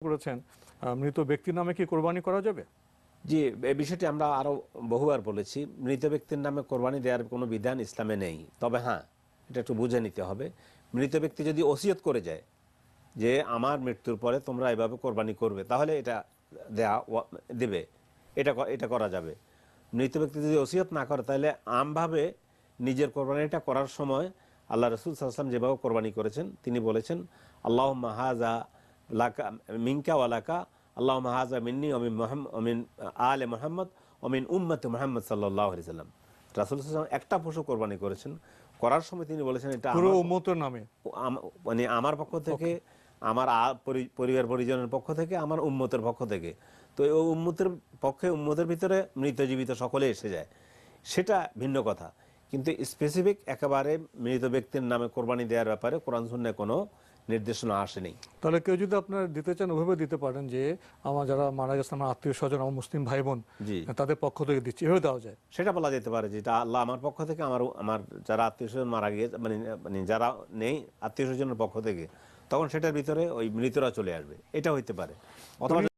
করেছেন, মৃত ব্যক্তির নামে কি কোরবানি করা যাবে? জি, এই বিষয়টি আমরা আরো বহুবার বলেছি। মৃত ব্যক্তির নামে কোরবানি দেওয়ার কোনো বিধান ইসলামে নেই। তবে হ্যাঁ, এটা একটু বুঝে নিতে হবে। মৃত ব্যক্তি যদি ওসিয়ত করে যায় যে আমার মৃত্যুর পরে তোমরা এভাবে কোরবানি করবে, তাহলে এটা দেবে, এটা করা যাবে। মৃত ব্যক্তি যদি ওসিয়ত না করে, তাহলে আমভাবে নিজের কোরবানিটা করার সময় আল্লাহ রসুল সাল্লাল্লাহু আলাইহি ওয়াসাল্লাম যেভাবে কোরবানি করেছেন, তিনি বলেছেন আল্লাহুম্মা হাযা লাকা মিনকা ওয়া লাকা, আল্লাহুম্মা হাযা মিন্নি অমিন আলে মুহাম্মদ অমিন উম্মতে মুহাম্মদ সাল্লাল্লাহু আলাইহি ওয়াসাল্লাম। রাসূল সাল্লাল্লাহু আলাইহি ওয়াসাল্লাম একটা পশু কোরবানি করেছেন, করার সময় তিনি বলেছেন এটা পুরো আমার, উম্মতের নামে। মানে আমার পক্ষ থেকে, আমার পরিবার পরিজনের পক্ষ থেকে, আমার উম্মতের পক্ষ থেকে। তো ওই উম্মতের পক্ষে, উম্মতের ভিতরে মৃত জীবিত সকলে এসে যায়, সেটা ভিন্ন কথা। কিন্তু স্পেসিফিক একেবারে মৃত ব্যক্তির নামে কোরবানি দেওয়ার ব্যাপারে কোরআন সুন্নাহয় কোনো নির্দেশনা আসেনি। তাহলে কেউ যদি আপনার দিতে চান, ওইভাবে দিতে পারেন যে আমার যারা মারা গেছে, আমার আত্মীয় স্বজন, আমার মুসলিম ভাই বোন, জি, তাদের পক্ষ থেকে দিচ্ছি, এভাবে দেওয়া যায়। সেটা বলা যেতে পারে যে এটা আল্লাহ আমার পক্ষ থেকে, আমার যারা আত্মীয় স্বজন মারা গিয়েছে, মানে মানে যারা নেই আত্মীয় স্বজনের পক্ষ থেকে, তখন সেটার ভিতরে ওই মৃতরা চলে আসবে, এটা হইতে পারে। অথবা